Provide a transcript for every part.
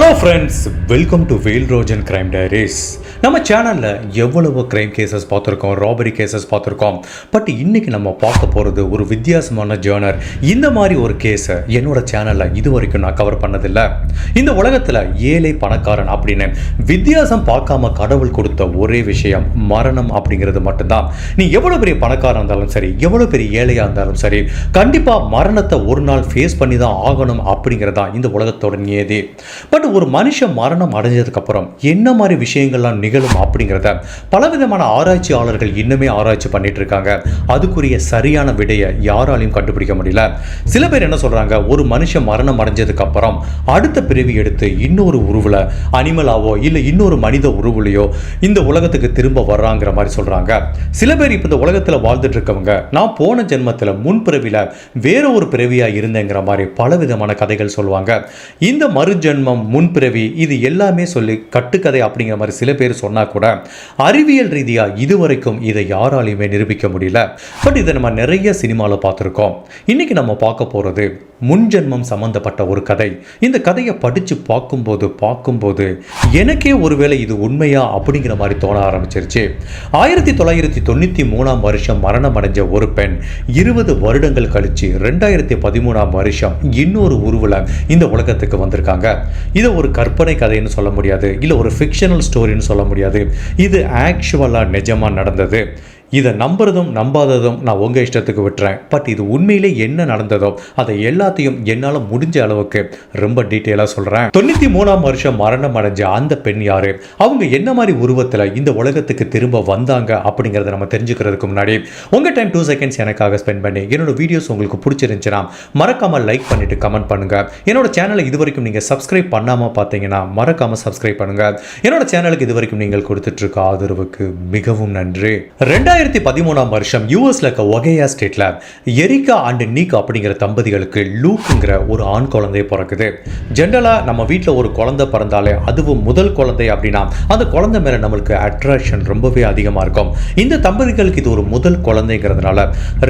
Hello friends, welcome to Vel Rojan crime diaries. நம்ம சேனலில் எவ்வளவோ கிரைம் கேசஸ் பார்த்துருக்கோம், ராபரி கேசஸ் பார்த்துருக்கோம். பட் இன்றைக்கி நம்ம பார்க்க போகிறது ஒரு வித்தியாசமான ஜேர்னர். இந்த மாதிரி ஒரு கேஸை என்னோட சேனலில் இது வரைக்கும் நான் கவர் பண்ணதில்லை. இந்த உலகத்தில் ஏழை பணக்காரன் அப்படின்னு வித்தியாசம் பார்க்காம கடவுள் கொடுத்த ஒரே விஷயம் மரணம் அப்படிங்கிறது மட்டும்தான். நீ எவ்வளோ பெரிய பணக்காரன் இருந்தாலும் சரி, எவ்வளோ பெரிய ஏழையாக இருந்தாலும் சரி, கண்டிப்பாக மரணத்தை ஒரு நாள் ஃபேஸ் பண்ணி தான் ஆகணும் அப்படிங்கிறதான் இந்த உலகத்தோட நியதி. பட் ஒரு மனுஷன் மரணம் அடைஞ்சதுக்கு அப்புறம் என்ன மாதிரி விஷயங்கள்லாம் நிகழும் அப்படிங்கிறத பலவிதமான ஆராய்ச்சியாளர்கள் இன்னுமே ஆராய்ச்சி பண்ணிட்டு இருக்காங்க. அதுக்குரிய சரியான விடையை யாராலையும் கண்டுபிடிக்க முடியல. சில பேர் என்ன சொல்றாங்க, ஒரு மனுஷன் மரணம் அடைஞ்சதுக்கு அப்புறம் அடுத்த பிறவி எடுத்து இன்னொரு உருவில் அனிமலாவோ இல்லை இன்னொரு மனித உருவிலையோ இந்த உலகத்துக்கு திரும்ப வர்றாங்கிற மாதிரி சொல்றாங்க. சில பேர் இப்போ இந்த உலகத்தில் வாழ்ந்துட்டு இருக்கவங்க, நான் போன ஜென்மத்தில் முன்பிறவியில் வேற ஒரு பிறவியா இருந்தேங்கிற மாதிரி பலவிதமான கதைகள் சொல்லுவாங்க. இந்த மறுஜென்மம், முன்பிறவி, இது எல்லாமே சொல்லி கட்டுக்கதை அப்படிங்கிற மாதிரி சில பேர் சொன்னா கூட அறிவியல் ரீதியா இதுவரைக்கும் இதை யாராலையுமே நிரூபிக்க முடியல. பட் இதை நம்ம நிறைய சினிமாவில் பார்த்துருக்கோம். இன்னைக்கு நம்ம பார்க்க போறது முன்ஜென்மம் சம்பந்தப்பட்ட ஒரு கதை. இந்த கதையை படித்து பார்க்கும்போது எனக்கே ஒருவேளை இது உண்மையா அப்படிங்கிற மாதிரி தோண ஆரம்பிச்சிருச்சு. 1993 வருஷம் மரணம் அடைஞ்ச ஒரு பெண் 20 வருடங்கள் கழிச்சு 2013 இன்னொரு உருவில் இந்த உலகத்துக்கு வந்திருக்காங்க. இதை ஒரு கற்பனை கதைன்னு சொல்ல முடியாது, இல்லை ஒரு ஃபிக்ஷனல் ஸ்டோரின்னு சொல்ல முடியாது. இது ஆக்சுவலாக நிஜமாக நடந்தது. இதை நம்புறதும் நம்பாததும் நான் உங்கள் இஷ்டத்துக்கு விட்டுறேன். பட் இது உண்மையிலே என்ன நடந்ததோ அதை எல்லாத்தையும் என்னால் முடிஞ்ச அளவுக்கு ரொம்ப டீட்டெயிலாக சொல்கிறேன். 93 வருஷம் மரணம் அடைஞ்ச அந்த பெண் யாரு, அவங்க என்ன மாதிரி உருவத்தில் இந்த உலகத்துக்கு திரும்ப வந்தாங்க அப்படிங்கிறத நம்ம தெரிஞ்சுக்கிறதுக்கு முன்னாடி உங்கள் டைம் 2 செகண்ட்ஸ் எனக்காக ஸ்பெண்ட் பண்ணி என்னோட வீடியோஸ் உங்களுக்கு பிடிச்சிருந்துச்சுன்னா மறக்காமல் லைக் பண்ணிட்டு கமெண்ட் பண்ணுங்கள். என்னோட சேனலை இது வரைக்கும் நீங்கள் சப்ஸ்கிரைப் பண்ணாமல் பார்த்தீங்கன்னா மறக்காமல் சப்ஸ்கிரைப் பண்ணுங்கள். என்னோட சேனலுக்கு இது வரைக்கும் நீங்கள் கொடுத்துட்டு இருக்க ஆதரவுக்கு மிகவும் நன்றி. 2013 வருஷம் யூஎஸ்ல இருக்க ஒகையா ஸ்டேட்ல எரிகா அண்ட் நிக் அப்படிங்கிற தம்பதிகளுக்கு லூக்குங்கிற ஒரு ஆண் குழந்தை பிறக்குது. ஜென்ரலா நம்ம வீட்டில் ஒரு குழந்தை பிறந்தாலே, அதுவும் முதல் குழந்தை அப்படின்னா அந்த குழந்தை மேல நம்மளுக்கு அட்ராக்ஷன் ரொம்பவே அதிகமா இருக்கும். இந்த தம்பதிகளுக்கு இது ஒரு முதல் குழந்தைங்கிறதுனால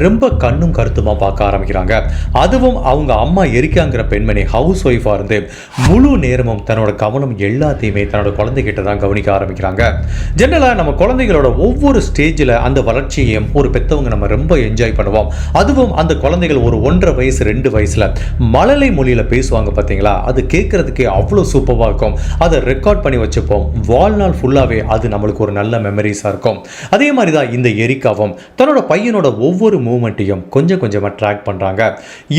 ரொம்ப கண்ணும் கருத்துமா பார்க்க ஆரம்பிக்கிறாங்க. அதுவும் அவங்க அம்மா எரிக்காங்கிற பெண்மணி ஹவுஸ் ஒய்ஃபா இருந்து முழு நேரமும் தன்னோட கவனம் எல்லாத்தையுமே தன்னோட குழந்தைகிட்ட தான் கவனிக்க ஆரம்பிக்கிறாங்க. ஜென்ரலா நம்ம குழந்தைகளோட ஒவ்வொரு ஸ்டேஜில் அந்த வளர்ச்சியையும் ஒரு பெற்றவங்க நம்ம ரொம்ப என்ஜாய் பண்ணுவோம். அதுவும் அந்த குழந்தைகள் ஒரு 1.5 வயசு 2 வயசுல மழலை மொழியில பேசுவாங்க பார்த்தீங்களா, அது கேட்கறதுக்கே அவ்வளோ சூப்பராக இருக்கும். அதை ரெக்கார்ட் பண்ணி வச்சுப்போம். வாழ்நாள் ஃபுல்லாகவே அது நம்மளுக்கு ஒரு நல்ல மெமரிஸாக இருக்கும். அதே மாதிரி தான் இந்த எரிக்காவும் தன்னோட பையனோட ஒவ்வொரு மூமெண்ட்டையும் கொஞ்சம் கொஞ்சமாக ட்ராக் பண்ணுறாங்க.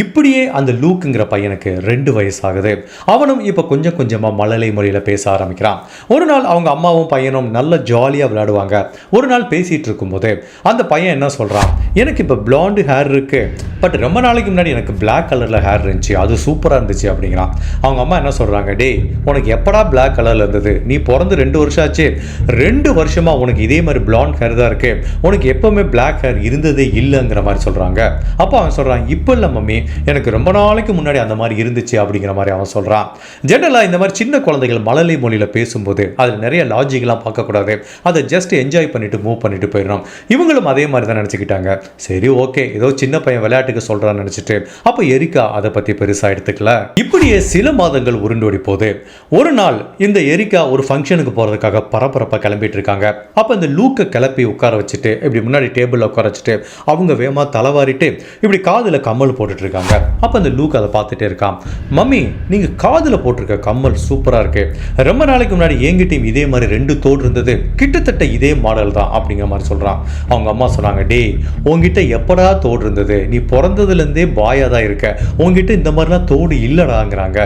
இப்படியே அந்த லூக்குங்கிற பையனுக்கு 2 வயசு ஆகுது. அவனும் இப்போ கொஞ்சம் கொஞ்சமாக மழலை மொழியில் பேச ஆரம்பிக்கிறான். ஒரு நாள் அவங்க அம்மாவும் பையனும் நல்ல ஜாலியாக விளையாடுவாங்க. ஒரு நாள் பேசிட்டு இருக்கும்போது அந்த பையன் என்ன சொல்றான், எனக்கு இப்போ பிளாண்டு ஹேர் இருக்கு, பட் ரொம்ப நாளைக்கு முன்னாடி எனக்கு பிளாக் கலர்ல ஹேர் இருந்துச்சு, அது சூப்பராக இருந்துச்சு அப்படிங்கிறான். அவங்க அம்மா என்ன சொல்றாங்க, டேய் உனக்கு எப்படா பிளாக் கலர்ல இருந்தது, நீ பிறந்து 2 வருஷம் ஆச்சு, 2 வருஷமா உனக்கு இதே மாதிரி பிளாண்ட் ஹேர் தான் இருக்கு, உனக்கு எப்பவுமே பிளாக் ஹேர் இருந்ததே இல்லைங்கிற மாதிரி சொல்றாங்க. அப்போ அவன் சொல்றான், இப்போ இல்லை மம்மி, எனக்கு ரொம்ப நாளைக்கு முன்னாடி அந்த மாதிரி இருந்துச்சு அப்படிங்கிற மாதிரி அவன் சொல்றான். ஜெனரலா இந்த மாதிரி சின்ன குழந்தைகள் மழலை மொழியில பேசும்போது அதில் நிறைய லாஜிக்லாம் பார்க்கக்கூடாது, அதை ஜஸ்ட் என்ஜாய் பண்ணிட்டு மூவ் பண்ணிட்டு போயிடணும். இவங்களும் அதே மாதிரி தான் நினச்சிக்கிட்டாங்க. சரி ஓகே, ஏதோ சின்ன பையன் விளையாட்டுக்கு சொல்கிறான்னு நினச்சிட்டு அப்போ எரிக்கா அதை பற்றி பெருசாக எடுத்துக்கல. இப்படியே சில மாதங்கள் உருண்டோடி போது ஒரு நாள் இந்த எரிக்கா ஒரு ஃபங்க்ஷனுக்கு போகிறதுக்காக பரபரப்பாக கிளம்பிட்டு இருக்காங்க. அப்போ இந்த லூக்கை கிளப்பி உட்கார வச்சுட்டு இப்படி முன்னாடி டேபிளில் உட்கார வச்சுட்டு அவங்க வேகமாக தலைவாரிட்டு இப்படி காதில் கம்மல் போட்டுட்டு இருக்காங்க. அப்போ அந்த லூக் அதை பார்த்துட்டே இருக்கான். மம்மி, நீங்கள் காதில் போட்டிருக்க கம்மல் சூப்பராக இருக்கு, ரொம்ப நாளைக்கு முன்னாடி என்கிட்டயும் இதே மாதிரி 2 தோடு இருந்தது, கிட்டத்தட்ட இதே மாடல் தான் அப்படிங்கிற மாதிரி சொல்கிறான். அவங்க அம்மா சொன்னாங்க, டேய் உங்ககிட்ட எப்படா தோடு இருந்தது, நீ பிறந்ததுலேருந்தே பாயா தான் இருக்க, உங்ககிட்ட இந்த மாதிரிலாம் தோடு இல்லடாங்கிறாங்க.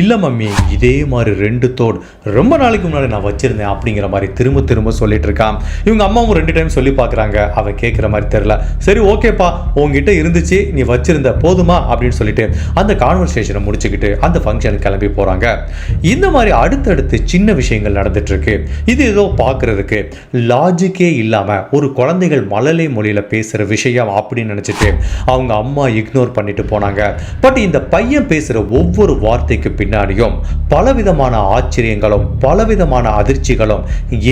இல்லை மம்மி, இதே மாதிரி 2 தோடு ரொம்ப நாளைக்கு முன்னாடி நான் வச்சிருந்தேன் அப்படிங்கிற மாதிரி திரும்ப திரும்ப சொல்லிட்டு இருக்கான். இவங்க அம்மாவும் 2 டைம் சொல்லி பார்க்குறாங்க. அவன் கேட்குற மாதிரி தெரியல. சரி ஓகேப்பா, உங்ககிட்ட இருந்துச்சு, நீ வச்சிருந்த போதுமா அப்படின்னு சொல்லிட்டு அந்த கான்வர்சேஷனை முடிச்சுக்கிட்டு அந்த ஃபங்க்ஷனுக்கு கிளம்பி போகிறாங்க. இந்த மாதிரி அடுத்தடுத்து சின்ன விஷயங்கள் நடந்துட்டு இருக்கு. இது ஏதோ பார்க்கறதுக்கு லாஜிக்கே இல்லாமல் ஒரு குழந்தைகள் மழலை மொழியில் பேசுகிற விஷயம் அப்படின்னு நினச்சிட்டு அவங்க அம்மா இக்னோர் பண்ணிட்டு போனாங்க. பட் இந்த பையன் பேசுகிற ஒவ்வொரு வார்த்தைக்கு பின்னாடியும் பலவிதமான ஆச்சரியங்களும் பலவிதமான அதிர்ச்சிகளும்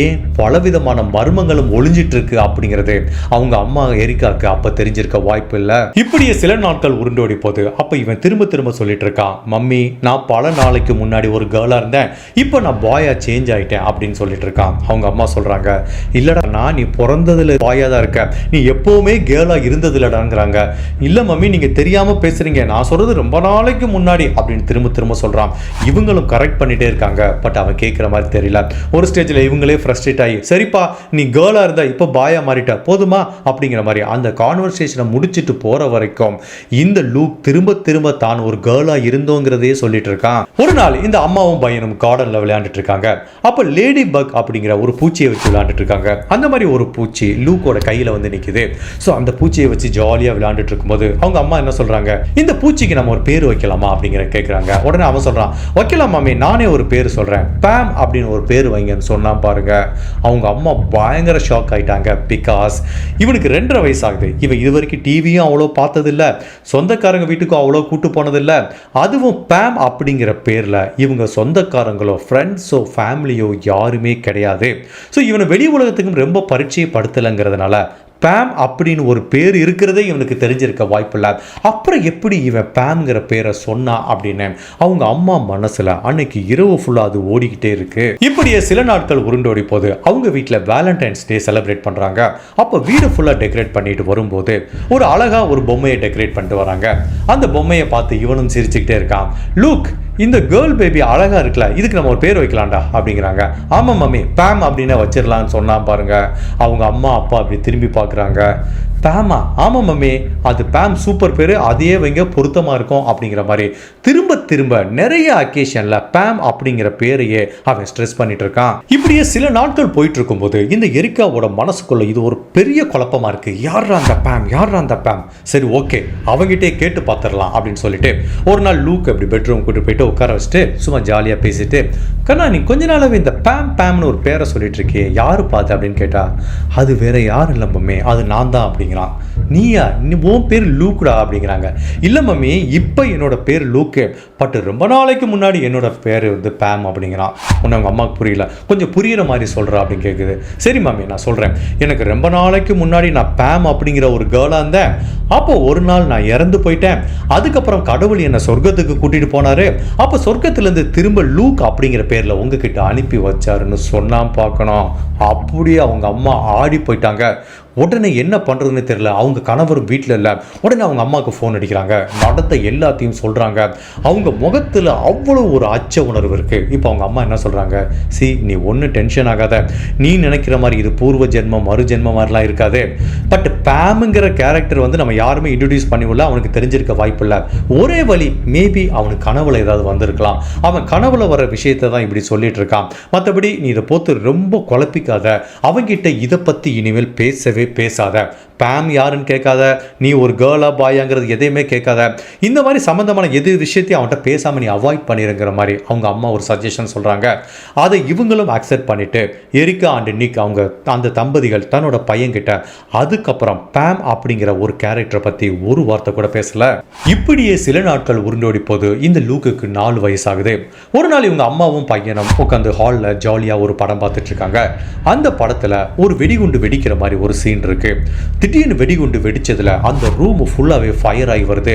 ஏன் பலவிதமான மர்மங்களும் ஒளிஞ்சிட்டு இருக்கு அப்படிங்கிறது அவங்க அம்மா எரிக்காக்கு அப்ப தெரிஞ்சிருக்க வாய்ப்பு இல்லை. இப்படியே சில நாட்கள் உருண்டோடி போது அப்ப இவன் திரும்ப திரும்ப சொல்லிட்டு இருக்கான், மம்மி நான் பல நாளைக்கு முன்னாடி ஒரு கேர்ளா இருந்தேன், இப்போ நான் பாயா சேஞ்ச் ஆயிட்டேன் அப்படின்னு சொல்லிட்டு இருக்கான். அவங்க அம்மா சொல்றாங்க, இல்லடா நான் நீ பிறந்ததுல பாயா தான் இருக்க, நீ எப்பவுமே கேர்ளா இருந்தது இல்லடாங்கிறாங்க. இல்ல மம்மி நீங்க தெரியாம பேசுறீங்க, நான் சொல்றது ரொம்ப நாளைக்கு முன்னாடி அப்படின்னு திரும்ப திரும்ப சொல்றான். இவங்களும் கரெக்ட் பண்ணிட்டே இருக்காங்க. பட் அவன் கேட்குற மாதிரி தெரியல. ஒரு ஸ்டேஜில் இவங்களே ஃப்ரஸ்ட்ரேட் ஆகி, சரிப்பா நீ கேர்ளாக இருந்தா இப்போ பாயா மாறிட்ட போதுமா அப்படிங்கிற மாதிரி அந்த கான்வர்சேஷனை முடிச்சுட்டு போற வரைக்கும் இந்த லூக் திரும்ப திரும்ப தான் ஒரு கேர்ளாக இருந்தோங்கிறதே சொல்லிட்டு இருக்கான். ஒரு நாள் இந்த அம்மாவும் பையனும் கார்டனில் விளையாண்டுட்டு இருக்காங்க. அப்போ லேடி பக் அப்படிங்கிற ஒரு பூச்சியை வச்சு விளையாண்டுட்டு இருக்காங்க. அந்த மாதிரி ஒரு பூச்சி லூக்கோட கையில் வந்து நிற்குது. ஸோ அந்த பூச்சியை வச்சு ஜாலியாக விளையாண்டுட்டு இருக்கும்போது அவங்க அம்மா என்ன சொல்றாங்க, இந்த பூச்சிக்கு நம்ம ஒரு பேர் வைக்கலாமா அப்படிங்கிற கேட்குறாங்க. உடனே அவன் சொல்றான், வைக்கலாம் மாமி, நானே ஒரு பேர் சொல்றேன், பேம் அப்படின்னு ஒரு பேர் வைங்கன்னு சொன்னா பாருங்க. அவங்க அம்மா பயங்கர ஷாக் ஆயிட்டாங்க. பிகாஸ் இவனுக்கு 2.5 வயசு ஆகுது. இவன் இது வரைக்கும் டிவியும் அவ்வளோ பார்த்ததில்ல, சொந்தக்காரங்க வீட்டுக்கும் அவ்வளோ கூட்டு போனதில்லை. அதுவும் பேம் அப்படிங்கிற பேரில் இவங்க சொந்தக்காரங்களோ ஃப்ரெண்ட்ஸோ ஃபேமிலியோ யாருமே கிடையாது. ஸோ இவனை வெளி உலகத்துக்கும் ரொம்ப பரிச்சயப்படுத்தலைங்கிறதுனால பேம் அப்படின்னு ஒரு பேர் இருக்கிறதே இவனுக்கு தெரிஞ்சிருக்க வாய்ப்பில்லை. அப்புறம் எப்படி இவன் பேம்ங்கிற பேரை சொன்னா அப்படின்னு அவங்க அம்மா மனசுல அன்னைக்கு இரவு ஃபுல்லா அது ஓடிக்கிட்டே இருக்கு. இப்படியே சில நாட்கள் உருண்டோடி போது அவங்க வீட்டில் வேலண்டைன்ஸ் டே செலிப்ரேட் பண்றாங்க. அப்போ வீடு ஃபுல்லா டெக்கரேட் பண்ணிட்டு வரும்போது ஒரு அழகா ஒரு பொம்மையை டெக்கரேட் பண்ணிட்டு வராங்க. அந்த பொம்மையை பார்த்து இவனும் சிரிச்சுக்கிட்டே இருக்கான். லுக், இந்த கேர்ள் பேபி அழகா இருக்குல்ல, இதுக்கு நம்ம ஒரு பேர் வைக்கலாம்டா அப்படிங்கிறாங்க. ஆமா மம்மி பேம் அப்படின்னு வச்சிடலான்னு சொன்னா பாருங்க. அவங்க அம்மா அப்பா அப்படி திரும்பி பார்க்குறாங்க. பேமா? ஆமாம் மம்மி, அது பேம் சூப்பர் பேர், அதையே வைங்க பொருத்தமாக இருக்கும் அப்படிங்கிற மாதிரி திரும்ப திரும்ப நிறைய அக்கேஷனில் பேம் அப்படிங்கிற பேரையே அவன் ஸ்ட்ரெஸ் பண்ணிட்டு இருக்கான். இப்படியே சில நாட்கள் போயிட்டு இருக்கும்போது இந்த எரிக்காவோட மனசுக்குள்ள இது ஒரு பெரிய குழப்பமா இருக்கு. யாரா அந்த பேம், யாரா அந்த பேம்? சரி ஓகே, அவங்ககிட்டே கேட்டு பார்த்துடலாம் அப்படின்னு சொல்லிட்டு ஒரு நாள் லூக் அப்படி பெட்ரூம் கூட்டு போயிட்டு உட்கார வச்சுட்டு சும்மா ஜாலியாக பேசிட்டு, கண்ணா நீ கொஞ்ச நாளாவே இந்த பேம் பேம்னு ஒரு பேரை சொல்லிட்டு இருக்கே, யாரு பார்த்து அப்படின்னு கேட்டா, அது வேற யாரும் இல்லை மம்மி, அது நான் தான் அப்படிங்கிறான். நீயா? உன் பேர் லூக்குடா அப்படிங்கிறாங்க. இல்லை மம்மி, இப்போ என்னோட பேர் லூக்கு, பட் ரொம்ப நாளைக்கு முன்னாடி என்னோட பேர் வந்து பேம் அப்படிங்கிறான். உன்னை அவங்க அம்மாவுக்கு புரியல, கொஞ்சம் புரியுற மாதிரி சொல்கிறா அப்படின்னு கேட்குது. சரி மம்மி நான் சொல்கிறேன், எனக்கு ரொம்ப நாளைக்கு முன்னாடி நான் பேம் அப்படிங்கிற ஒரு கேர்ளாக இருந்தேன். அப்போ ஒரு நாள் நான் இறந்து போயிட்டேன். அதுக்கப்புறம் கடவுள் என்னை சொர்க்கத்துக்கு கூட்டிகிட்டு போனார். அப்போ சொர்க்கத்துலேருந்து திரும்ப லூக் அப்படிங்கிற பேரில் உங்ககிட்ட அனுப்பி வச்சாருன்னு சொன்னான் பார்க்கணும். அப்படியே அவங்க அம்மா ஆடி போயிட்டாங்க. உடனே என்ன பண்ணுறதுன்னு தெரியல. அவங்க கணவர் வீட்டில் இல்லை. உடனே அவங்க அம்மாவுக்கு ஃபோன் அடிக்கிறாங்க. நடந்த எல்லாத்தையும் சொல்கிறாங்க. அவங்க முகத்தில் அவ்வளோ ஒரு அச்ச உணர்வு இருக்குது. இப்போ அவங்க அம்மா என்ன சொல்கிறாங்க, சி நீ ஒன்றும் டென்ஷன் ஆகாத, நீ நினைக்கிற மாதிரி இது பூர்வ ஜென்மம் மறு ஜென்மம் மாதிரிலாம் இருக்காது. பட் பேமுங்கிற கேரக்டர் வந்து நம்ம யாருமே இன்ட்ரடியூஸ் பண்ணிவிடல, அவனுக்கு தெரிஞ்சிருக்க வாய்ப்பு இல்லை. ஒரே வழி, மேபி அவனுக்கு கனவுல ஏதாவது வந்திருக்கலாம். அவன் கனவுல வர விஷயத்தை தான் இப்படி சொல்லிட்டு இருக்கான். மற்றபடி நீ இதை போத்து ரொம்ப குழப்பிக்காத, அவங்கிட்ட இதை பற்றி இனிமேல் பேசவே பேசாத. பேம் யாருன்னு கேட்காத, நீ ஒரு கேர்ளா பாயாங்கிறது எதையுமே கேட்காத, இந்த மாதிரி சம்மந்தமான எது விஷயத்தையும் அவன்கிட்ட பேசாமல் நீ அவாய்ட் பண்ணிடுங்கிற மாதிரி அவங்க அம்மா ஒரு சஜஷன் சொல்கிறாங்க. அதை இவங்களும் அக்செப்ட் பண்ணிவிட்டு எரிக்கா அண்ட் நிக் அவங்க அந்த தம்பதிகள் தன்னோட பையன்கிட்ட அதுக்கப்புறம் பேம் அப்படிங்கிற ஒரு கேரக்டரை பற்றி ஒரு வார்த்தை கூட பேசல. இப்படியே சில நாட்கள் உருண்டோடி போது இந்த லூக்குக்கு 4 வயசாகுது. ஒரு நாள் இவங்க அம்மாவும் பையனும் உட்காந்து ஹாலில் ஜாலியாக ஒரு படம் பார்த்துட்டு இருக்காங்க. அந்த படத்தில் ஒரு வெடிகுண்டு வெடிக்கிற மாதிரி ஒரு சீன் இருக்கு. திடீர்னு வெடிகுண்டு வெடிச்சதுல அந்த ரூம் ஃபுல்லாவே ஃபயர் ஆகி வருது.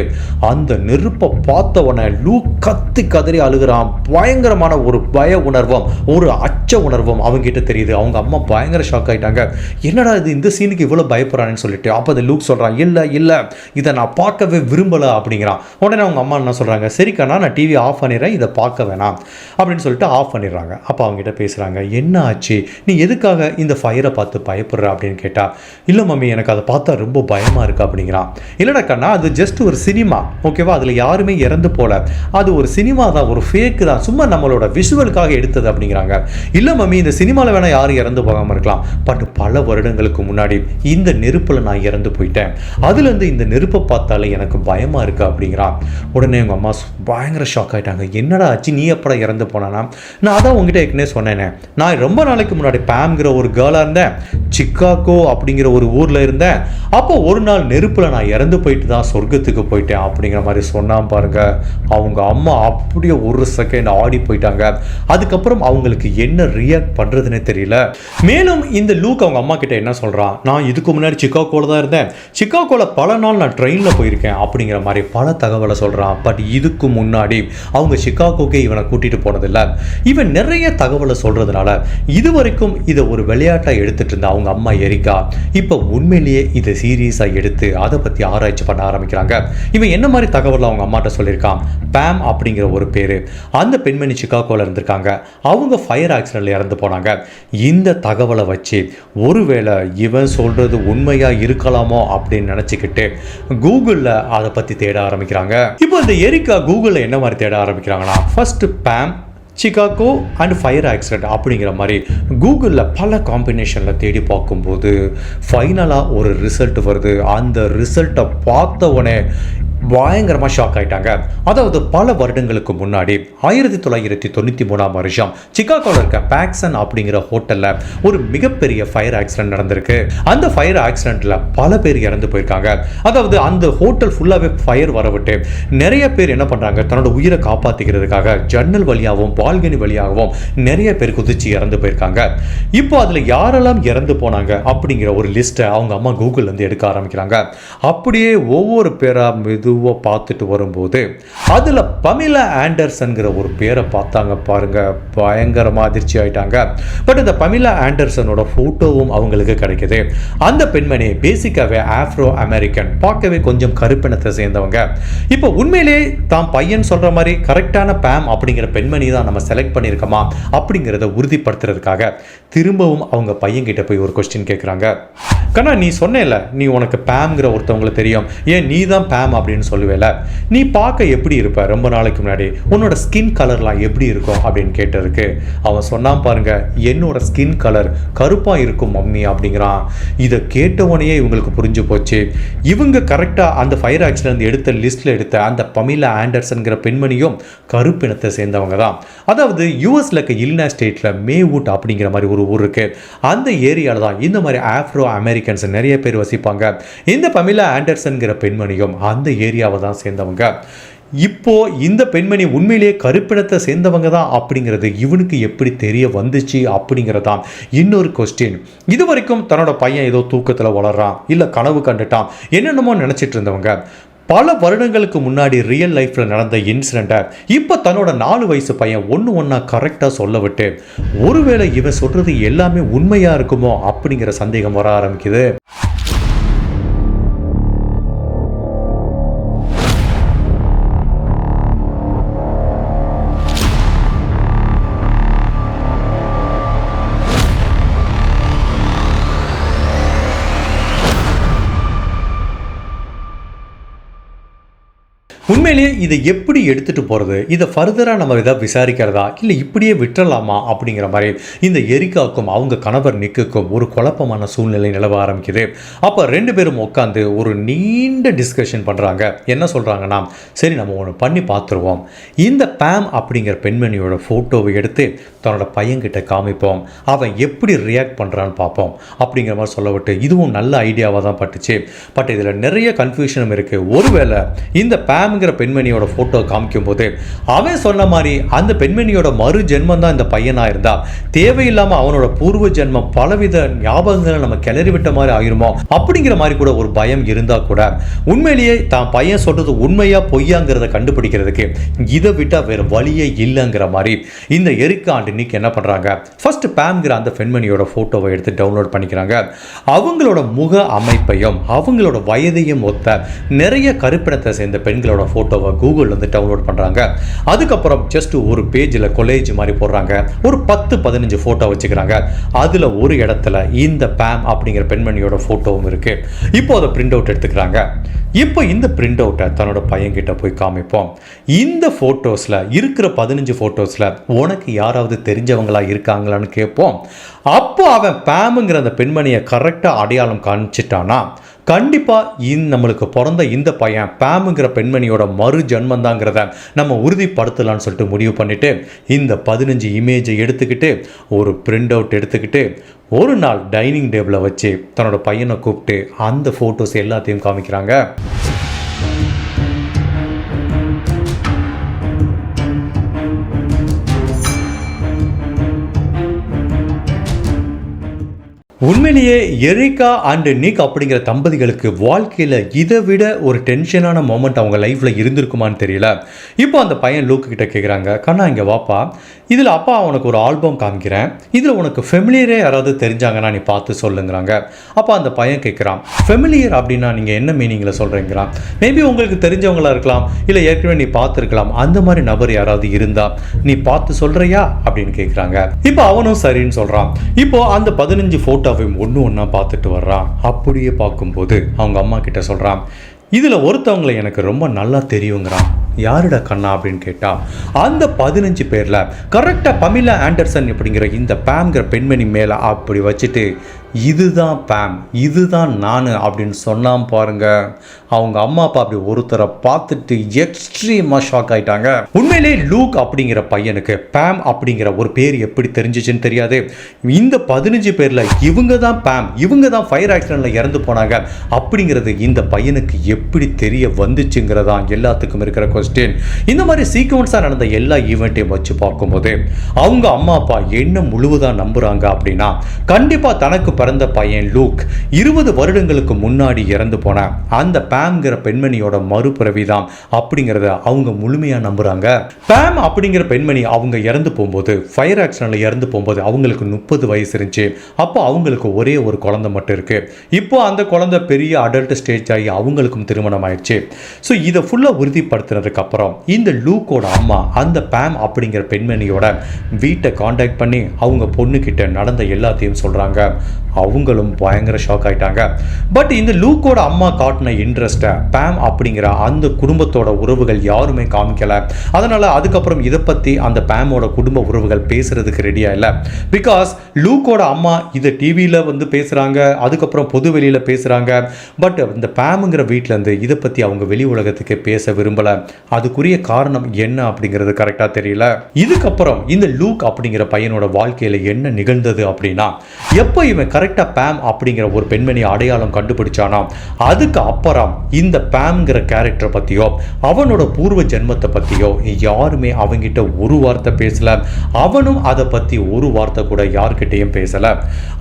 அந்த நெருப்பை பார்த்தவன லூக் கத்தி கதறி அழுகிறான். பயங்கரமான ஒரு பய உணர்வும் ஒரு அச்ச உணர்வும் அவங்ககிட்ட தெரியுது. அவங்க அம்மா பயங்கர ஷாக் ஆயிட்டாங்க. என்னடா இது, இந்த சீனுக்கு இவ்வளோ பயப்படுறான்னு சொல்லிட்டு அப்போ அந்த லூக் சொல்கிறான், இல்லை இதை நான் பார்க்கவே விரும்பலை அப்படிங்கிறான். உடனே அவங்க அம்மா என்ன சொல்கிறாங்க, சரிக்கண்ணா நான் டிவி ஆஃப் பண்ணிடுறேன், இதை பார்க்க வேணாம் அப்படின்னு சொல்லிட்டு ஆஃப் பண்ணிடுறாங்க. அப்போ அவங்ககிட்ட பேசுகிறாங்க, என்ன ஆச்சு, நீ எதுக்காக இந்த ஃபயரை பார்த்து பயப்படுற அப்படின்னு கேட்டா, இல்லை மம்மி எனக்கு அதை பார்த்தா ரொம்ப பயமாக இருக்கு அப்படிங்கிறான். இல்லைடா கண்ணா, அது ஜஸ்ட் ஒரு சினிமா, ஓகேவா, அதில் யாருமே இறந்து போல, அது ஒரு சினிமா தான், ஒரு ஃபேக்கு தான், சும்மா நம்மளோட விஷுவலுக்காக எடுத்தது அப்படிங்கிறாங்க. இல்லை மம்மி, இந்த சினிமாவில் வேணால் யாரும் இறந்து போகாமல் இருக்கலாம், பட் பல வருடங்களுக்கு முன்னாடி இந்த நெருப்பில் நான் இறந்து போயிட்டேன், அதுலேருந்து இந்த நெருப்பை பார்த்தாலே எனக்கு பயமாக இருக்கு அப்படிங்கிறான். உடனே எங்கள் அம்மா பயங்கர ஷாக் ஆகிட்டாங்க. என்னடா ஆச்சு, நீ எப்படா இறந்து போனானா? நான் அதான் உங்ககிட்ட ஏற்கனவே சொன்னேனே, நான் ரொம்ப நாளைக்கு முன்னாடி பேம்ங்கிற ஒரு கேர்ளாக இருந்தேன், சிக்காகோ அப்படிங்கிற ஒரு ஊரில் இருந்தேன். அப்போ ஒரு நாள் நெருப்பில் நான் இறந்து போயிட்டு தான் சொர்க்கத்துக்கு போயிட்டேன் அப்படிங்கிற மாதிரி சொன்னான் பாருங்க. அவங்க அம்மா அப்படியே ஒரு செகண்ட் ஆடி போயிட்டாங்க. அதுக்கப்புறம் அவங்களுக்கு என்ன ரியாக்ட் பண்ணுறதுனே தெரியல. மேலும் இந்த லூக் அவங்க அம்மா கிட்ட என்ன சொல்கிறான், நான் இதுக்கு முன்னாடி சிக்காகோவில் தான் இருந்தேன், சிக்காகோவில் பல நாள் நான் ட்ரெயினில் போயிருக்கேன் அப்படிங்கிற மாதிரி பல தகவலை சொல்கிறான். பட் இதுக்கு முன்னாடி அவங்க சிக்காகோக்கே இவனை கூட்டிகிட்டு போனதில்லை. இவன் நிறைய தகவலை சொல்கிறதுனால இதுவரைக்கும் இதை ஒரு விளையாட்டாக எடுத்துகிட்டு இருந்த அவங்க அம்மா எரிக்கா இப்போ உண்மையிலேயே இதை சீரியஸாக எடுத்து அதை பற்றி ஆராய்ச்சி பண்ண ஆரம்பிக்கிறாங்க. இவன் என்ன மாதிரி தகவலை அவங்க அம்மாட்ட சொல்லியிருக்கான், பேம் அப்படிங்கிற ஒரு பேர், அந்த பெண்மணி சிக்காகோவில் இருந்திருக்காங்க, அவங்க ஃபயர் ஆக்சிடென்ட்ல இறந்து போனாங்க. இந்த தகவலை வச்சு ஒருவேளை இவன் சொல்கிறது உண்மையாக இருக்கலாமோ அப்படின்னு நினச்சிக்கிட்டு கூகுளில் அதை பற்றி தேட ஆரம்பிக்கிறாங்க. இப்போ இந்த எரிக்கா கூகுளில் என்ன மாதிரி தேட ஆரம்பிக்கிறாங்கன்னா, ஃபர்ஸ்ட் பேம் சிகாகோ அண்ட் ஃபயர் ஆக்சிடென்ட் அப்படிங்கிற மாதிரி கூகுளில் பல காம்பினேஷனில் தேடி பார்க்கும்போது ஃபைனலாக ஒரு ரிசல்ட் வருது. அந்த ரிசல்ட்டை பார்த்தவொடனே பயங்கரமாக ஷாக் ஆகிட்டாங்க. அதாவது பல வருடங்களுக்கு முன்னாடி 1993 சிகாகோவில் இருக்க பேக்சன் அப்படிங்கிற ஹோட்டலில் ஒரு மிகப்பெரிய ஃபயர் ஆக்சிடென்ட் நடந்திருக்கு. அந்த ஃபயர் ஆக்சிடென்ட்டில் பல பேர் இறந்து போயிருக்காங்க. அதாவது அந்த ஹோட்டல் ஃபுல்லாகவே ஃபயர் வரவிட்டு நிறைய பேர் என்ன பண்ணுறாங்க, தன்னோட உயிரை காப்பாற்றிக்கிறதுக்காக ஜன்னல் வழியாகவும் பால்கனி வழியாகவும் நிறைய பேர் குதிச்சு இறந்து போயிருக்காங்க. இப்போ அதில் யாரெல்லாம் இறந்து போனாங்க அப்படிங்கிற ஒரு லிஸ்ட்டை அவங்க அம்மா கூகுள்லேருந்து எடுக்க ஆரம்பிக்கிறாங்க. அப்படியே ஒவ்வொரு பேராக பார்த்துட்டு வரும்போது அதில் பமிலா ஆண்டர்சன்கிற ஒரு பேரை பார்த்தாங்க பாருங்க, பயங்கரமாக அதிர்ச்சி ஆயிட்டாங்க. பட் இந்த பமிலா ஆண்டர்சனோட ஃபோட்டோவும் அவங்களுக்கு கிடைக்குது. அந்த பெண்மணி பேசிக்காவே ஆப்ரோ அமெரிக்கன், பார்க்கவே கொஞ்சம் கருப்பினத்தை சேர்ந்தவங்க. இப்போ உண்மையிலே தான் பையன் சொல்ற மாதிரி கரெக்டான பேம் அப்படிங்கிற பெண்மணி தான் நம்ம செலக்ட் பண்ணியிருக்கோமா அப்படிங்கிறத உறுதிப்படுத்துறதுக்காக திரும்பவும் அவங்க பையன் கிட்ட போய் ஒரு கொஸ்டின் கேட்குறாங்க. கண்ணா, நீ சொன்னேல நீ உனக்கு பேம்ங்கிற ஒருத்தவங்களை தெரியும், ஏன் நீ தான் பேம் அப்படின்னு சொல்லுவேல, நீ பார்க்க எப்படி இருப்ப, ரொம்ப நாளைக்கு முன்னாடி உன்னோட ஸ்கின் கலர்லாம் எப்படி இருக்கும் அப்படின்னு கேட்டதுக்கு அவன் சொன்னான் பாருங்க, என்னோட ஸ்கின் கலர் கருப்பாக இருக்கும் மம்மி அப்படிங்கிறான். இதை கேட்டவனையே இவங்களுக்கு புரிஞ்சு போச்சு, இவங்க கரெக்டாக அந்த ஃபயர் ஆக்சிடென்ட் எடுத்த லிஸ்ட்டில் எடுத்த அந்த பமிலா ஆண்டர்சன்கிற பெண்மணியும் கருப்பினத்தை சேர்ந்தவங்க தான். அதாவது யூஎஸ்ல இருக்க இலினாய் ஸ்டேட்டில் மேவுட் அப்படிங்கிற மாதிரி ஒரு ஊர் இருக்கு. அந்த ஏரியாவில் தான் இந்த மாதிரி ஆப்ரோ அமெரிக்கன்ஸ் நிறைய பேர் வசிப்பாங்க. இந்த பமிலா ஆண்டர்சன்கிற பெண்மணியும் அந்த ஏரியாவை தான் சேர்ந்தவங்க. இப்போ இந்த பெண்மணி உண்மையிலேயே கருப்பினத்தை சேர்ந்தவங்க தான் அப்படிங்கிறது இவனுக்கு எப்படி தெரிய வந்துச்சு அப்படிங்கிறதான் இன்னொரு கொஸ்டின். இது வரைக்கும் தன்னோட பையன் ஏதோ தூக்கத்தில் வளர்றான், இல்லை கனவு கண்டுட்டான், என்னென்னமோ நினச்சிட்டு இருந்தவங்க பல வருடங்களுக்கு முன்னாடி ரியல் லைஃப்பில் நடந்த இன்சிடெண்ட்டை இப்போ தன்னோட 4 வயசு பையன் ஒன்றா கரெக்டாக சொல்ல விட்டு ஒருவேளை இவன் சொல்கிறது எல்லாமே உண்மையாக இருக்குமோ அப்படிங்கிற சந்தேகம் வர ஆரம்பிக்குது. உண்மையிலேயே இதை எப்படி எடுத்துகிட்டு போகிறது, இதை ஃபர்தராக நம்ம இதை விசாரிக்கிறதா இல்லை இப்படியே விட்டுறலாமா அப்படிங்கிற மாதிரி இந்த எரிக்காவுக்கும் அவங்க கணவர் நிக்குக்கும் ஒரு குழப்பமான சூழ்நிலை நிலவ ஆரம்பிக்குது. அப்போ 2 பேரும் உட்காந்து ஒரு நீண்ட டிஸ்கஷன் பண்ணுறாங்க. என்ன சொல்கிறாங்கன்னா, சரி நம்ம ஒன்று பண்ணி பார்த்துருவோம், இந்த பேம் அப்படிங்கிற பெண்மணியோட ஃபோட்டோவை எடுத்து தன்னோட பையன்கிட்ட காமிப்போம், அவன் எப்படி ரியாக்ட் பண்ணுறான்னு பார்ப்போம் அப்படிங்கிற மாதிரி சொல்ல விட்டு இதுவும் நல்ல ஐடியாவாக தான் பட்டுச்சு. பட் இதில் நிறைய கன்ஃபியூஷனும் இருக்குது. ஒருவேளை இந்த பேம் பெண்மணியோட போட்டோ காமிக்கும் போது அவன் சொன்ன மாதிரி அந்த பெண்மணியோட மறு ஜென்மம் தான் இந்த பையனா இருந்தா தேவையில்லாம அவனோட பூர்வ ஜென்மம் பலவித ஞாபகங்களை நம்ம கிளறி விட்ட மாதிரி ஆயிருமோ அப்படிங்கிற மாதிரி கூட ஒரு பயம் இருந்தா கூட உண்மையிலேயே தான் பையன் சொல்றது உண்மையா பொய்யாங்கிறத கண்டுபிடிக்கிறதுக்கு இதை விட்டா வேற வழியே இல்லைங்கிற மாதிரி இந்த எரிக்கா அண்ட் நிக் என்ன பண்றாங்க, ஃபர்ஸ்ட் பேம்ங்கிற அந்த பெண்மணியோட போட்டோவை எடுத்து டவுன்லோட் பண்ணிக்கிறாங்க. அவங்களோட முக அமைப்பையும் அவங்களோட வயதையும் ஒத்த நிறைய கருப்பினத்தை சேர்ந்த பெண்களோட போட்டோவை கூகுள் வந்து டவுன்லோட் பண்றாங்க. அதுக்கப்புறம் ஜஸ்ட் ஒரு பேஜில் கொலேஜ் மாதிரி போடுறாங்க. ஒரு 10-15 போட்டோ வச்சுக்கிறாங்க. அதுல ஒரு இடத்துல இந்த பேம் அப்படிங்கிற பெண்மணியோட போட்டோவும் இருக்கு. இப்போ அதை பிரிண்ட் அவுட் எடுத்துக்கிறாங்க. இப்போ இந்த பிரிண்ட் அவுட்டை தன்னோட பையன்கிட்ட போய் காமிப்போம். இந்த போட்டோஸ்ல இருக்கிற 15 போட்டோஸ்ல உனக்கு யாராவது தெரிஞ்சவங்களா இருக்காங்களான்னு கேட்போம். அப்போ அவன் பேமுங்கிற அந்த பெண்மணியை கரெக்டா அடையாளம் காமிச்சிட்டானா கண்டிப்பாக நம்மளுக்கு பிறந்த இந்த பையன் பேமுங்கிற பெண்மணியோட மறு ஜென்மந்தாங்கிறத நம்ம உறுதிப்படுத்தலான்னு சொல்லிட்டு முடிவு பண்ணிவிட்டு இந்த 15 இமேஜை எடுத்துக்கிட்டு ஒரு பிரிண்ட் அவுட் எடுத்துக்கிட்டு ஒரு நாள் டைனிங் டேபிளை வச்சு தன்னோட பையனை கூப்பிட்டு அந்த ஃபோட்டோஸ் எல்லாத்தையும் காமிக்கிறாங்க. உண்மையிலேயே எரிகா அண்ட் நிக் அப்படிங்கிற தம்பதிகளுக்கு வாழ்க்கையில் இதை விட ஒரு டென்ஷனான மொமெண்ட் அவங்க லைஃப்பில் இருந்திருக்குமான்னு தெரியல. இப்போ அந்த பையன் லூக்கு கிட்ட கேட்குறாங்க, கண்ணா இங்கே வாப்பா, இதில் அப்பா உனக்கு ஒரு ஆல்பம் காமிக்கிறேன், இதில் உனக்கு ஃபெமிலியரே யாராவது தெரிஞ்சாங்கன்னா நீ பார்த்து சொல்லுங்கிறாங்க. அப்போ அந்த பையன் கேட்குறான், ஃபெமிலியர் அப்படின்னா நீங்கள் என்ன மீனிங்கில் சொல்கிறீங்கிறான்? மேபி உங்களுக்கு தெரிஞ்சவங்களா இருக்கலாம், இல்லை ஏற்கனவே நீ பார்த்துருக்கலாம், அந்த மாதிரி நபர் யாராவது இருந்தா நீ பார்த்து சொல்கிறியா அப்படின்னு கேட்குறாங்க. இப்போ அவனும் சரின்னு சொல்கிறான். இப்போ அந்த 15 ஃபோட்டோவையும் ஒன்று ஒன்றா பார்த்துட்டு வர்றான். அப்படியே பார்க்கும்போது அவங்க அம்மா கிட்ட சொல்கிறான், இதில் ஒருத்தவங்களை எனக்கு ரொம்ப நல்லா தெரியுங்கிறான். யாருடா கண்ணா அப்படின்னு கேட்டால் அந்த 15 பேரில் கரெக்டாக பமிலா ஆண்டர்சன் அப்படிங்கிற இந்த பேம்ங்கிற பெண்மணி மேலே அப்படி வச்சுட்டு இதுதான் பேம், இதுதான் நான் அப்படின்னு சொன்னான் பாருங்க. அவங்க அம்மா அப்பா அப்படி ஒருத்தரை பார்த்துட்டு எக்ஸ்ட்ரீமாக ஷாக் ஆகிட்டாங்க. உண்மையிலே லூக் அப்படிங்கிற பையனுக்கு பேம் அப்படிங்கிற ஒரு பேர் எப்படி தெரிஞ்சிச்சுன்னு தெரியாது. இந்த 15 பேரில் இவங்க தான் பேம், இவங்க தான் ஃபயர் ஆக்சிடென்ட்டில் இறந்து போனாங்க அப்படிங்கிறது இந்த பையனுக்கு எப்படி தெரிய வந்துச்சுங்கிறதான் எல்லாத்துக்கும் இருக்கிற கொஸ்டின். இந்த மாதிரி சீக்வன்ஸாக நடந்த எல்லா ஈவெண்ட்டையும் வச்சு பார்க்கும்போது அவங்க அம்மா அப்பா என்ன முழுவதாக நம்புகிறாங்க அப்படின்னா, கண்டிப்பாக தனக்கு பிறந்த பையன் லூக் 20 வருடங்களுக்கு முன்னாடி இறந்து போன அந்த பேம்ங்கிற பெண்மணியோட மறுபிறவிதான் அப்படிங்கிறத அவங்க முழுமையாக நம்புறாங்க. பேம் அப்படிங்கிற பெண்மணி அவங்க இறந்து போகும்போது, ஃபயர் ஆக்சிடென்ட்ல இறந்து போகும்போது அவங்களுக்கு 30 வயசு இருந்துச்சு. அப்போ அவங்களுக்கு ஒரே ஒரு குழந்தை மட்டும் இருக்கு. இப்போ அந்த குழந்தை பெரிய அடல்ட் ஸ்டேஜ் ஆகி அவங்களுக்கும் திருமணம் ஆயிடுச்சு. ஸோ இதை ஃபுல்லாக உறுதிப்படுத்தினதுக்கு அப்புறம் இந்த லூக்கோட அம்மா அந்த பேம் அப்படிங்கிற பெண்மணியோட வீட்டை காண்டாக்ட் பண்ணி அவங்க பொண்ணுக்கிட்ட நடந்த எல்லாத்தையும் சொல்றாங்க. அவங்களும் பயங்கர ஷாக் ஆயிட்டாங்க. பட் இந்த லூக்கோட அம்மா காட்டின இன்ட்ரெஸ்ட்டை பேம் அப்படிங்கிற அந்த குடும்பத்தோட உறவுகள் யாருமே காமிக்கல. அதனால அதுக்கப்புறம் இதை பற்றி அந்த பேமோட குடும்ப உறவுகள் பேசுறதுக்கு ரெடியா இல்லை. பிகாஸ் லூக்கோட அம்மா இதை டிவியில் வந்து பேசுகிறாங்க, அதுக்கப்புறம் பொது வெளியில் பேசுகிறாங்க. பட் இந்த பேமுங்கிற வீட்டிலேருந்து இதை பற்றி அவங்க வெளி உலகத்துக்கு பேச விரும்பலை. அதுக்குரிய காரணம் என்ன அப்படிங்கிறது கரெக்டாக தெரியல. இதுக்கப்புறம் இந்த லூக் அப்படிங்கிற பையனோட வாழ்க்கையில் என்ன நிகழ்ந்தது அப்படின்னா, எப்போ இவன் கரெக்டாக பேம் அப்படிங்கிற ஒரு பெண்மணி அடையாளம் கண்டுபிடிச்சானா, அதுக்கு அப்புறம் இந்த பேம்ங்கிற கேரக்டரை பற்றியோ அவனோட பூர்வ ஜென்மத்தை பற்றியோ யாருமே அவங்கிட்ட ஒரு வார்த்தை பேசல. அவனும் அதை பற்றி ஒரு வார்த்தை கூட யார்கிட்டையும் பேசலை.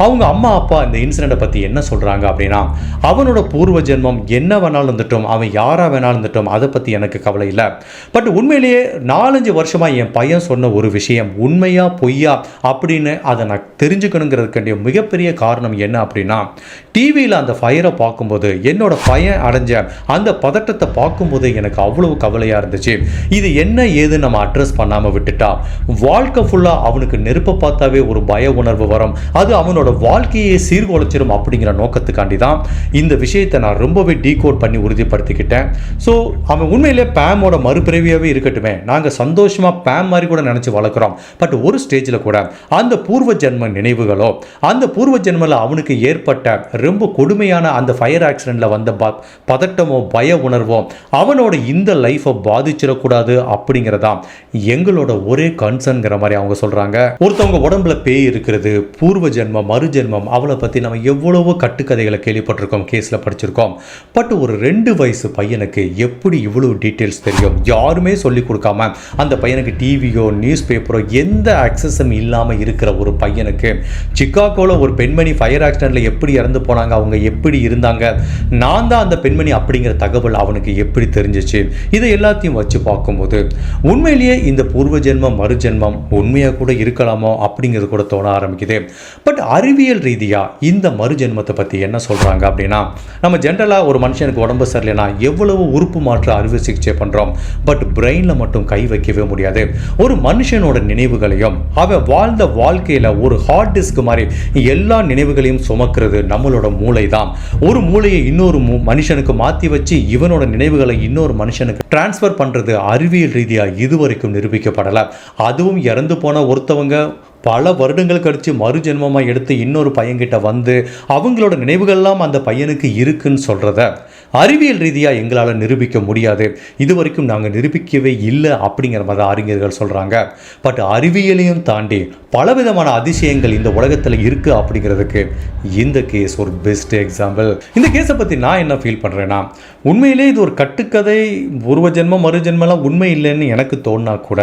அவங்க அம்மா அப்பா இந்த இன்சிடென்ட்டை பற்றி என்ன சொல்கிறாங்க அப்படின்னா, அவனோட பூர்வ ஜென்மம் என்ன வேணாலும் இருந்துட்டோம், அவன் யாராக வேணாலும் இருந்துட்டோம், அதை பற்றி எனக்கு கவலை இல்லை. பட் உண்மையிலேயே 4-5 வருஷமாக என் பையன் சொன்ன ஒரு விஷயம் உண்மையா பொய்யா அப்படின்னு அதை நான் தெரிஞ்சுக்கணுங்கிறதுக்கு மிகப்பெரிய காரணம் என்ன அப்படின்னா, டிவியில் அந்த ஃபயரை பார்க்கும்போது என்னோட பையன் அடைஞ்ச அந்த பதட்டத்தை பார்க்கும்போது எனக்கு அவ்வளவு கவலையாக இருந்துச்சு. இது என்ன ஏது நம்ம அட்ரஸ் பண்ணாமல் விட்டுட்டா வாழ்க்கை ஃபுல்லாக அவனுக்கு நெருப்பை பார்த்தாவே ஒரு பய உணர்வு வரும், அது அவனோட வாழ்க்கையை சீர்குலைச்சிடும் அப்படிங்கிற நோக்கத்துக்காண்டி தான் இந்த விஷயத்தை நான் ரொம்பவே டீகோட் பண்ணி உறுதிப்படுத்திக்கிட்டேன். ஸோ அவன் உண்மையிலே பேமோட மறுபிறவியாகவே இருக்கட்டுமே, நாங்கள் சந்தோஷமாக பேம் மாதிரி கூட நினச்சி வளர்க்குறோம். பட் ஒரு ஸ்டேஜில் கூட அந்த பூர்வ ஜென்ம நினைவுகளோ அந்த பூர்வ ஜென்மத்தில் அவனுக்கு ஏற்பட்ட ரொம்ப கொடுமையான அந்த ஃபயர் ஆக்சிடென்ட்ல வந்த பதட்டமோ பய உணர்வோ அவனோட இந்த லைஃபை பாதிச்சிடக்கூடாது அப்படிங்கிறதா எங்களோட ஒரே கன்சர்ன்கிற மாதிரி அவங்க சொல்றாங்க. ஒருத்தவங்க உடம்புல பேய் இருக்கிறது, பூர்வ ஜென்மம் மறு ஜென்மம், அவளை பற்றி நம்ம எவ்வளவோ கட்டுக்கதைகளை கேள்விப்பட்டிருக்கோம், கேஸில் படிச்சிருக்கோம். பட் ஒரு 2 வயசு பையனுக்கு எப்படி இவ்வளவு டீட்டெயில்ஸ் தெரியும்? யாருமே சொல்லி கொடுக்காம அந்த பையனுக்கு டிவியோ நியூஸ் பேப்பரோ எந்த ஆக்சஸும் இல்லாமல் இருக்கிற ஒரு பையனுக்கு சிக்காகோவில் ஒரு பெண்மணி ஃபயர் ஆக்சிடென்ட்ல எப்படி இறந்து போனாங்க, அவங்க எப்படி இருந்தாங்க, நான் தான் அந்த பெண்மணி அப்படிங்கிற தகவல் அவனுக்கு எப்படி தெரிஞ்சிச்சு? இதை எல்லாத்தையும் வச்சு பார்க்கும்போது உண்மையிலேயே இந்த பூர்வ ஜென்மம் மறு ஜென்மம் உண்மையாக கூட இருக்கலாமோ அப்படிங்கிறது கூட தோண ஆரம்பிக்குது. பட் அறிவியல் ரீதியாக இந்த மறு ஜென்மத்தை பற்றி என்ன சொல்கிறாங்க அப்படின்னா, நம்ம ஜென்ரலாக ஒரு மனுஷனுக்கு உடம்பு சரியில்லைனா எவ்வளவு உறுப்பு மாற்று அறுவை சிகிச்சை பண்ணுறோம், பட் பிரெயினில் மட்டும் கை வைக்கவே முடியாது. ஒரு மனுஷனோட நினைவுகளையும் அவன் வாழ்ந்த வாழ்க்கையில் ஒரு ஹார்ட் டிஸ்க் மாதிரி எல்லா நினைவுகளையும் சுமக்கிறது நம்மளோட மூளை தான். ஒரு மூளையை இன்னொரு மனுஷனுக்கு மாற்றி வச்சு இவனோட நினைவுகளை இன்னொரு மனுஷனுக்கு டிரான்ஸ்ஃபர் பண்ணுறது அறிவியல் ரீதியாக இதுவரைக்கும் நிரூபிக்கப்படலை. அதுவும் இறந்து போன ஒருத்தவங்க பல வருடங்கள் கழித்து மறுஜென்மமாக எடுத்து இன்னொரு பையன்கிட்ட வந்து அவங்களோட நினைவுகள்லாம் அந்த பையனுக்கு இருக்குன்னு சொல்கிறத அறிவியல் ரீதியாக எங்களால் நிரூபிக்க முடியாது, இது வரைக்கும் நாங்கள் நிரூபிக்கவே இல்லை அப்படிங்கிற மாதிரி அறிஞர்கள் சொல்கிறாங்க. பட் அறிவியலையும் தாண்டி பலவிதமான அதிசயங்கள் இந்த உலகத்தில் இருக்குது அப்படிங்கிறதுக்கு இந்த கேஸ் ஒரு பெஸ்ட் எக்ஸாம்பிள். இந்த கேஸை பற்றி நான் என்ன ஃபீல் பண்ணுறேன்னா, உண்மையிலே இது ஒரு கட்டுக்கதை, பூர்வ ஜென்மம் மறுஜென்மெல்லாம் உண்மை இல்லைன்னு எனக்கு தோணுனா கூட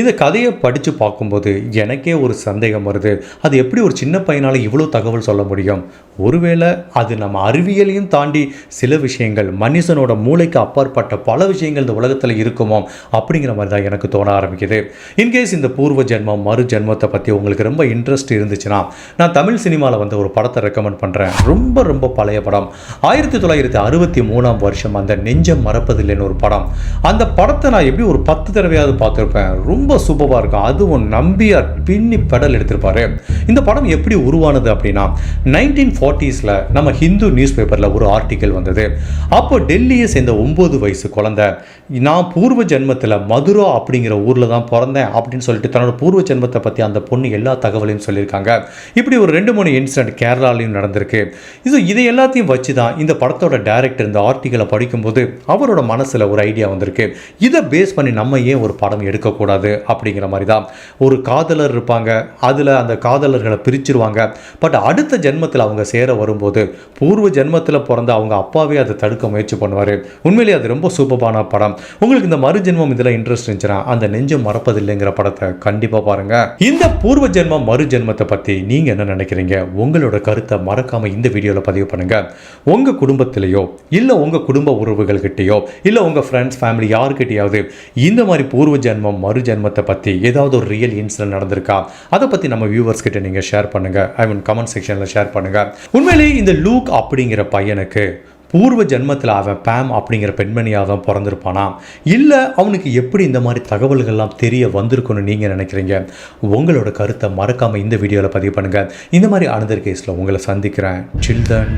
இந்த கதையை படித்து பார்க்கும்போது எனக்கே ஒரு சந்தேகம் வருது. அது எப்படி ஒரு சின்ன பையனால் இவ்வளோ தகவல் சொல்ல முடியும்? ஒருவேளை அது நம்ம அறிவியலையும் தாண்டி சில விஷயங்கள் மனுஷனோட மூளைக்கு அப்பாற்பட்ட பல விஷயங்கள் இந்த உலகத்தில் இருக்குமோ அப்படிங்கிற மாதிரி தான் எனக்கு தோண ஆரம்பிக்குது. இன்கேஸ் இந்த பூர்வ ஜென்மம் மறு ஜென்மத்தை பற்றி உங்களுக்கு ரொம்ப இன்ட்ரெஸ்ட் இருந்துச்சுன்னா நான் தமிழ் சினிமாவில் வந்து ஒரு படத்தை ரெக்கமெண்ட் பண்ணுறேன். ரொம்ப ரொம்ப பழைய படம். 1963 அந்த நெஞ்சம் மறப்பதில்லைன்னு ஒரு படம். அந்த படத்தை நான் எப்படி ஒரு 10 தடவையாவது பார்த்துருப்பேன். ரொம்ப சூப்பராக இருக்கும். அதுவும் நம்பியார் பின்னி பெடல் எடுத்திருப்பாரு. இந்த படம் எப்படி உருவானது அப்படின்னா 1940s நம்ம ஹிந்து நியூஸ் பேப்பரில் ஒரு ஆர்டிக்கல் வந்தது. அப்போ டெல்லியை சேர்ந்த 9 வயசு குழந்தை, நான் பூர்வ ஜென்மத்தில் மதுரா அப்படிங்கிற ஊரில் தான் பிறந்தேன் அப்படின்னு சொல்லிட்டு தன்னோட பூர்வ ஜென்மத்தை பற்றி அந்த பொண்ணு எல்லா தகவலையும் சொல்லியிருக்காங்க. இப்படி ஒரு 2-3 இன்சிடென்ட் கேரளாலையும் நடந்திருக்கு. இதை எல்லாத்தையும் வச்சு தான் இந்த படத்தோட டைரக்டர் இந்த ஆர்டிக்கலை படிக்கும்போது அவரோட மனசில் ஒரு ஐடியா வந்திருக்கு. இதை பேஸ் பண்ணி நம்ம ஏன் ஒரு படம் எடுக்கக்கூடாது அப்படிங்கிற மாதிரி தான். ஒரு காதலர் இருப்பாங்க, அதில் அந்த காதலர்களை பிரிச்சிருவாங்க. பட் அடுத்த ஜென்மத்தில் அவங்க சேர வரும்போது பூர்வ ஜென்மத்தில் பிறந்த அவங்க அப்பாவே அதை தடுக்க முயற்சி பண்ணுவார். உண்மையிலேயே அது ரொம்ப சூப்பரான படம். உங்களுக்கு இந்த மறு ஜென்மம் இதில் இன்ட்ரெஸ்ட் இருந்துச்சுன்னா அந்த நெஞ்சம் மறப்பதில்லைங்கிற படத்தை கண்டிப்பாக பாருங்க. இந்த பூர்வ ஜென்மம் மறு ஜென்மத்தை பற்றி நீங்கள் என்ன நினைக்கிறீங்க? உங்களோட கருத்தை மறக்காமல் இந்த வீடியோவில் பதிவு பண்ணுங்க. உங்கள் குடும்பத்திலேயோ இல்லை உங்கள் குடும்ப உறவுகள்கிட்டையோ இல்லை உங்கள் ஃப்ரெண்ட்ஸ் ஃபேமிலி யாருக்கிட்டையாவது இந்த மாதிரி பூர்வ ஜென்மம் மறு ஜென்மத்தை பற்றி ஏதாவது ஒரு ரியல் இன்சிடென்ட் நடந்திருக்கா? அதை பற்றி நம்ம வியூவர்ஸ் கிட்ட நீங்கள் ஷேர் பண்ணுங்க. கமெண்ட் செக்ஷனில் ஷேர் பண்ணுங்க. உண்மையிலேயே இந்த லூக் அப்படிங்கிற பையனுக்கு பூர்வ ஜென்மத்தில் அவன் பேம் அப்படிங்கிற பெண்மணியாக தான் பிறந்திருப்பானா, இல்லை அவனுக்கு எப்படி இந்த மாதிரி தகவல்கள்லாம் தெரிய வந்திருக்குன்னு நீங்கள் நினைக்கிறீங்க? உங்களோட கருத்தை மறக்காமல் இந்த வீடியோவில் பதிவு பண்ணுங்கள். இந்த மாதிரி அனதர் கேஸில் உங்களை சந்திக்கிறேன். சில்ட்ரன்.